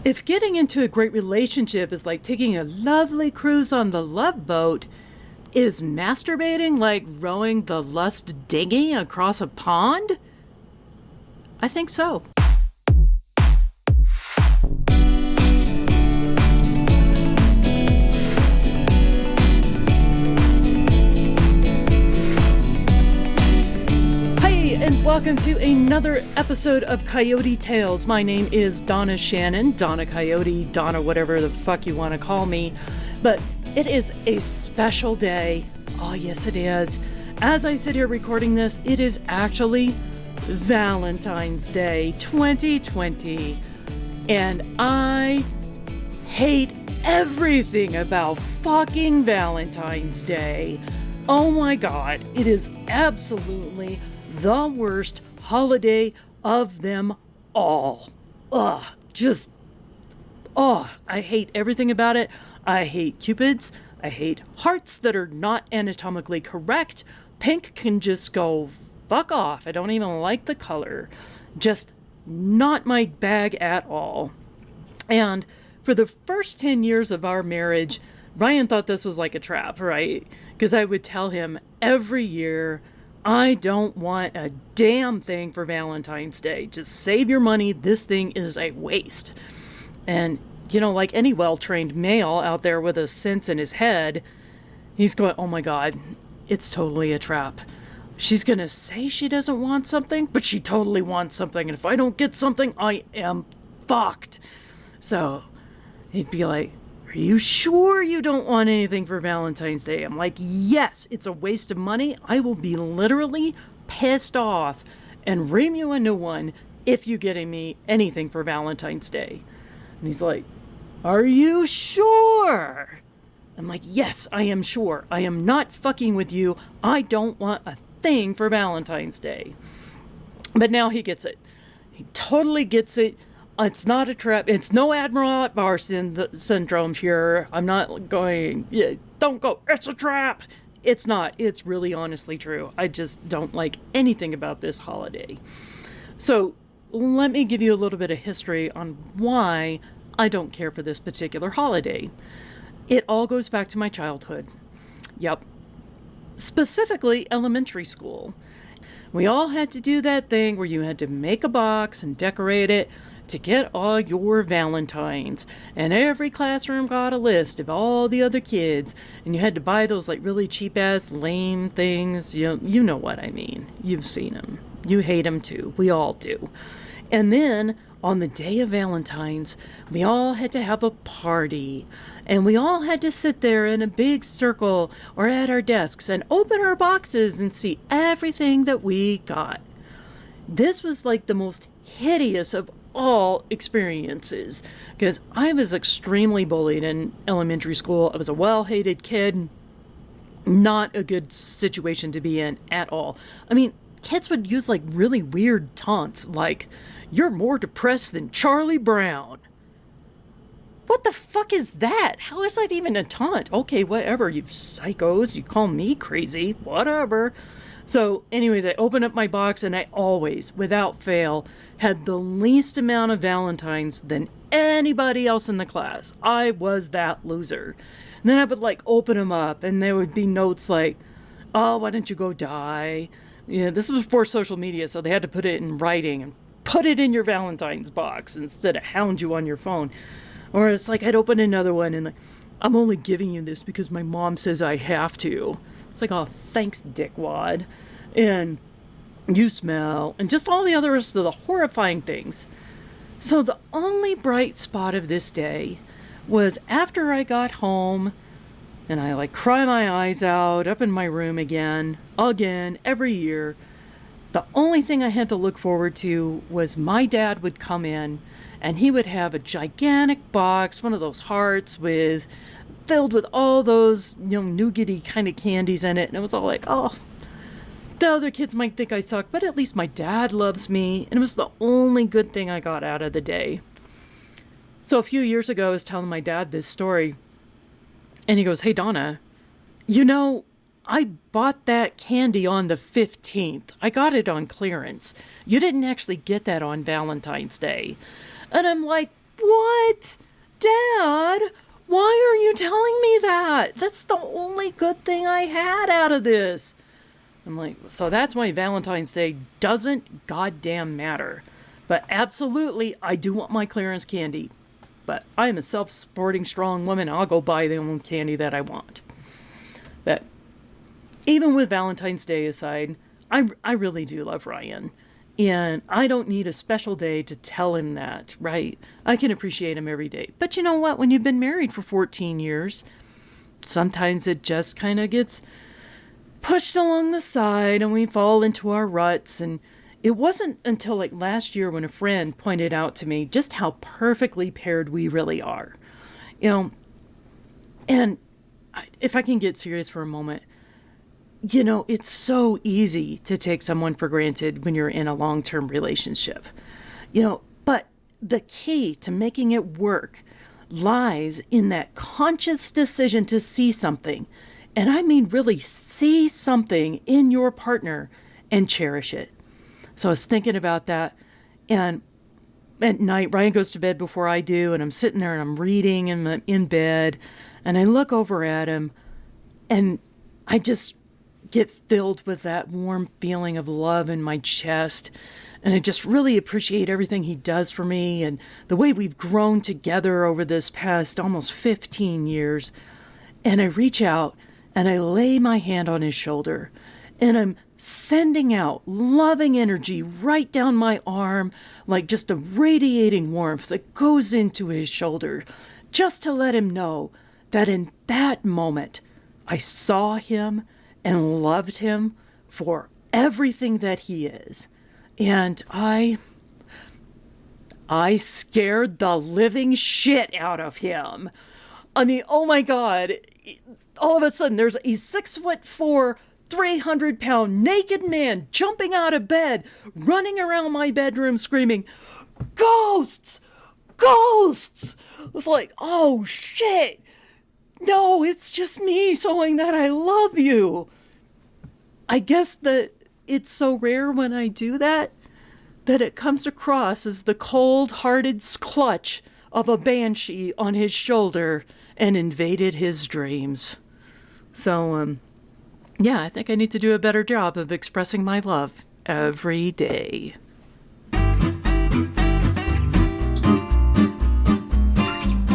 If getting into a great relationship is like taking a lovely cruise on the love boat, is masturbating like rowing the lust dinghy across a pond? I think so. And welcome to another episode of Coyote Tales. My name is Donna Shannon, Donna Coyote, Donna whatever the fuck you want to call me. But it is a special day. Oh, yes, it is. As I sit here recording this, it is actually Valentine's Day 2020. And I hate everything about fucking Valentine's Day. Oh my God, it is absolutely the worst holiday of them all. I hate everything about it. I hate cupids. I hate hearts that are not anatomically correct. Pink can just go fuck off. I don't even like the color. Just not my bag at all. And for the first 10 years of our marriage, Ryan thought this was like a trap, right? Because I would tell him every year, I don't want a damn thing for Valentine's Day. Just save your money. This thing is a waste. And, you know, like any well-trained male out there with a sense in his head, he's going, oh my God, it's totally a trap. She's going to say she doesn't want something, but she totally wants something. And if I don't get something, I am fucked. So he'd be like, are you sure you don't want anything for Valentine's Day? I'm like, yes, it's a waste of money. I will be literally pissed off and ream you a new one if you're getting me anything for Valentine's Day. And he's like, are you sure? I'm like, yes, I am sure. I am not fucking with you. I don't want a thing for Valentine's Day. But now he gets it. He totally gets it. It's not a trap. It's no Admiral Akbar syndrome here. I'm not going, yeah, don't go, it's a trap. It's not. It's really honestly true. I just don't like anything about this holiday. So let me give you a little bit of history on why I don't care for this particular holiday. It all goes back to my childhood. Yep. Specifically elementary school. We all had to do that thing where you had to make a box and decorate it to get all your Valentines, and every classroom got a list of all the other kids, and you had to buy those like really cheap ass lame things. You know what I mean. You've seen them. You hate them too. We all do. And then on the day of Valentine's, we all had to have a party, and we all had to sit there in a big circle or at our desks and open our boxes and see everything that we got. This was like the most hideous of all experiences, because I was extremely bullied in elementary school. I was a well-hated kid. Not a good situation to be in at all. I mean, kids would use like really weird taunts, like, you're more depressed than Charlie Brown. What the fuck is that? How is that even a taunt? Okay, whatever, you psychos. You call me crazy. Whatever. So anyways, I opened up my box and I always, without fail, had the least amount of Valentines than anybody else in the class. I was that loser. And then I would like open them up and there would be notes like, oh, why don't you go die? Yeah, this was before social media, so they had to put it in writing and put it in your Valentine's box instead of hound you on your phone. Or it's like I'd open another one and like, I'm only giving you this because my mom says I have to. It's like, oh, thanks, dickwad. And you smell. And just all the other rest of the horrifying things. So the only bright spot of this day was after I got home and I like cry my eyes out up in my room again, every year. The only thing I had to look forward to was my dad would come in and he would have a gigantic box, one of those hearts filled with all those, nougaty kind of candies in it. And it was all like, oh, the other kids might think I suck, but at least my dad loves me. And it was the only good thing I got out of the day. So a few years ago, I was telling my dad this story. And he goes, hey, Donna, I bought that candy on the 15th. I got it on clearance. You didn't actually get that on Valentine's Day. And I'm like, What? Dad, why are you telling me that? That's the only good thing I had out of this. I'm like, so that's why Valentine's Day doesn't goddamn matter. But absolutely, I do want my clearance candy. But I'm a self-supporting, strong woman. I'll go buy the own candy that I want. But even with Valentine's Day aside, I really do love Ryan. And I don't need a special day to tell him that, right? I can appreciate him every day. But you know what? When you've been married for 14 years, sometimes it just kind of gets pushed along the side and we fall into our ruts. And it wasn't until like last year when a friend pointed out to me just how perfectly paired we really are. You know, and if I can get serious for a moment, you know, it's so easy to take someone for granted when you're in a long-term relationship. You know, but the key to making it work lies in that conscious decision to see something. And I mean really see something in your partner and cherish it. So I was thinking about that, and at night, Ryan goes to bed before I do, and I'm sitting there and I'm reading and I'm in bed, and I look over at him, and I just get filled with that warm feeling of love in my chest. And I just really appreciate everything he does for me and the way we've grown together over this past almost 15 years. And I reach out and I lay my hand on his shoulder and I'm sending out loving energy right down my arm, like just a radiating warmth that goes into his shoulder, just to let him know that in that moment, I saw him and loved him for everything that he is. And I scared the living shit out of him. I mean, oh my God. All of a sudden, there's a 6'4", 300-pound naked man jumping out of bed, running around my bedroom screaming, "Ghosts! Ghosts!" It's like, oh shit. No, it's just me showing that I love you. I guess that it's so rare when I do that it comes across as the cold-hearted clutch of a banshee on his shoulder and invaded his dreams. So, yeah, I think I need to do a better job of expressing my love every day.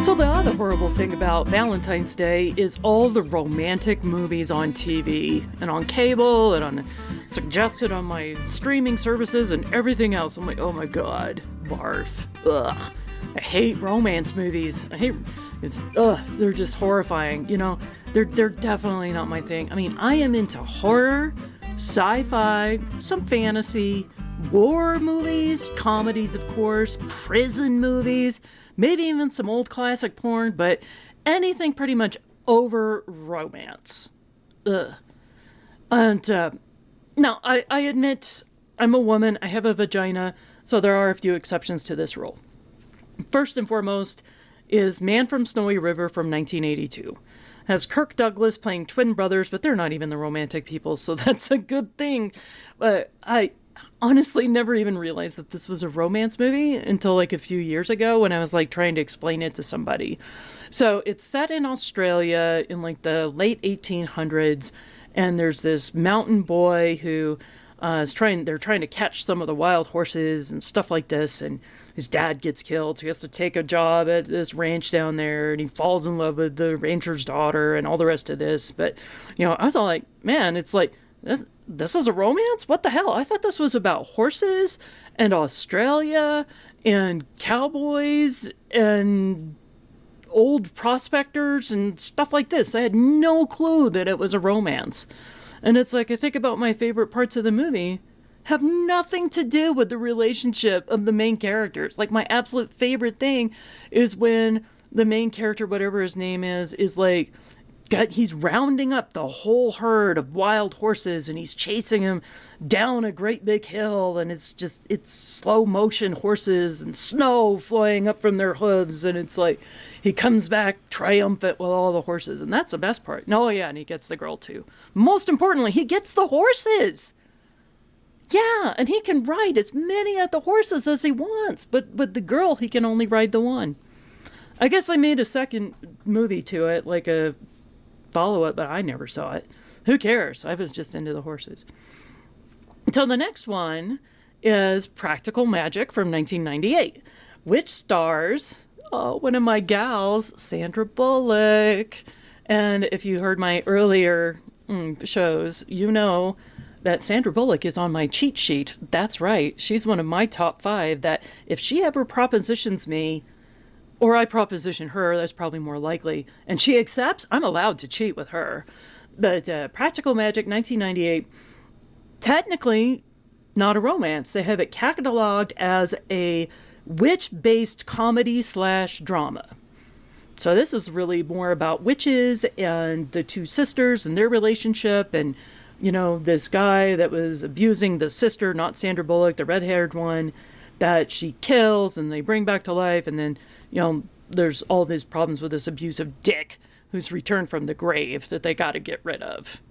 So the other horrible thing about Valentine's Day is all the romantic movies on TV and on cable and suggested on my streaming services and everything else. I'm like, oh my God, barf. Ugh. I hate romance movies. They're just horrifying. You know, they're definitely not my thing. I mean, I am into horror, sci-fi, some fantasy, war movies, comedies, of course, prison movies, maybe even some old classic porn, but anything pretty much over romance. Ugh. And now, I admit I'm a woman, I have a vagina, so there are a few exceptions to this rule. First and foremost is Man from Snowy River from 1982. Has Kirk Douglas playing twin brothers, but they're not even the romantic people, so that's a good thing. But I honestly never even realized that this was a romance movie until like a few years ago when I was like trying to explain it to somebody. So it's set in Australia in like the late 1800s, and there's this mountain boy who they're trying to catch some of the wild horses and stuff like this, and his dad gets killed, so he has to take a job at this ranch down there, and he falls in love with the rancher's daughter and all the rest of this. But, you know, I was all like, man, it's like, this is a romance? What the hell? I thought this was about horses and Australia and cowboys and old prospectors and stuff like this. I had no clue that it was a romance. And it's like, I think about my favorite parts of the movie have nothing to do with the relationship of the main characters. Like, my absolute favorite thing is when the main character, whatever his name is like, he's rounding up the whole herd of wild horses and he's chasing them down a great big hill, and it's slow motion horses and snow flying up from their hooves, and it's like he comes back triumphant with all the horses, and that's the best part. No, yeah, and he gets the girl too. Most importantly, he gets the horses. Yeah, and he can ride as many of the horses as he wants, but the girl, he can only ride the one. I guess they made a second movie to it, like a follow-up, but I never saw it. Who cares? I was just into the horses. So the next one is Practical Magic from 1998, which stars one of my gals, Sandra Bullock. And if you heard my earlier shows, you know that Sandra Bullock is on my cheat sheet. That's right. She's one of my top 5 that if she ever propositions me, or I proposition her, that's probably more likely, and she accepts, I'm allowed to cheat with her. But Practical Magic, 1998, technically not a romance. They have it cataloged as a witch-based comedy/drama. So this is really more about witches and the two sisters and their relationship, and this guy that was abusing the sister, not Sandra Bullock, the red-haired one, that she kills and they bring back to life. And then, there's all these problems with this abusive dick who's returned from the grave that they got to get rid of.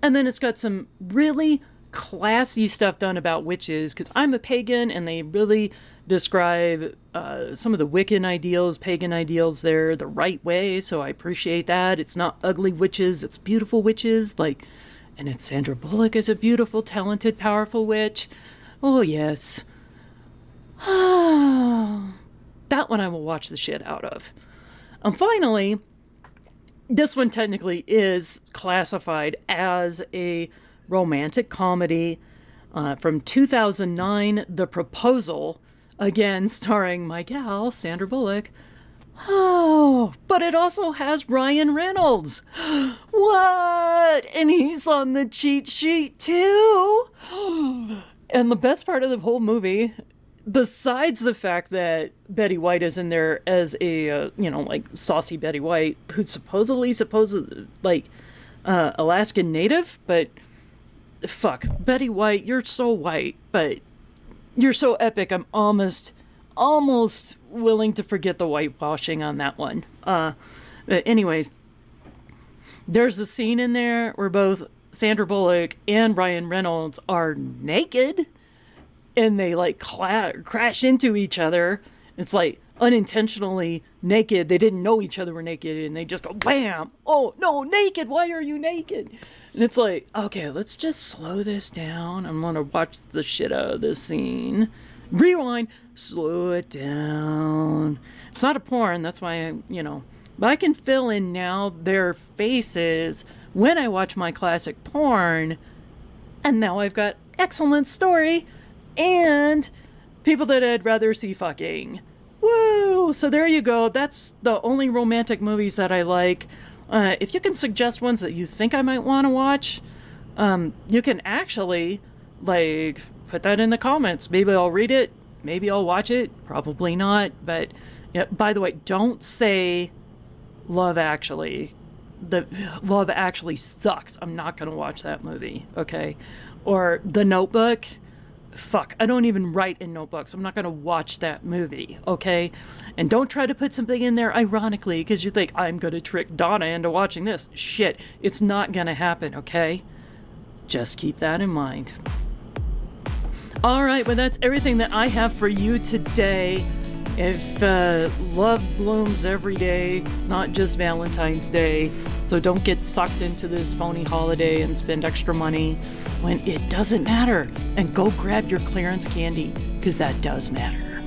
And then it's got some really classy stuff done about witches, because I'm a pagan, and they really describe some of the Wiccan ideals, pagan ideals there, the right way. So I appreciate that. It's not ugly witches, it's beautiful witches, and it's Sandra Bullock as a beautiful, talented, powerful witch. Oh, yes. That one I will watch the shit out of. And finally, this one technically is classified as a romantic comedy from 2009, The Proposal, again starring my gal, Sandra Bullock. Oh, but it also has Ryan Reynolds. What? And he's on the cheat sheet too. And the best part of the whole movie, besides the fact that Betty White is in there as a, saucy Betty White, who's supposedly Alaskan native, but fuck, Betty White, you're so white, but you're so epic, I'm almost willing to forget the whitewashing on that one. But anyways, there's a scene in there where both Sandra Bullock and Ryan Reynolds are naked, and they crash into each other. It's unintentionally naked. They didn't know each other were naked, and they just go bam. Oh no, naked. Why are you naked? And it's okay, let's just slow this down. I'm gonna watch the shit out of this scene. Rewind, slow it down. It's not a porn. That's why but I can fill in now their faces when I watch my classic porn, and now I've got excellent story and people that I'd rather see fucking. Woo! So there you go. That's the only romantic movies that I like. If you can suggest ones that you think I might want to watch, you can actually put that in the comments. Maybe I'll read it. Maybe I'll watch it. Probably not. But yeah, by the way, don't say Love Actually. The Love Actually sucks. I'm not going to watch that movie. Okay. Or The Notebook. Fuck, I don't even write in notebooks. I'm not going to watch that movie, okay? And don't try to put something in there ironically because you think I'm going to trick Donna into watching this. Shit, it's not going to happen, okay? Just keep that in mind. All right, well, that's everything that I have for you today. If love blooms every day, not just Valentine's Day, so don't get sucked into this phony holiday and spend extra money when it doesn't matter. And go grab your clearance candy, because that does matter.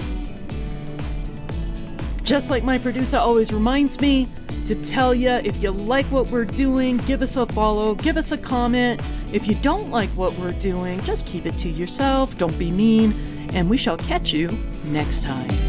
Just like my producer always reminds me to tell you, if you like what we're doing, give us a follow, give us a comment. If you don't like what we're doing, just keep it to yourself. Don't be mean, and we shall catch you next time.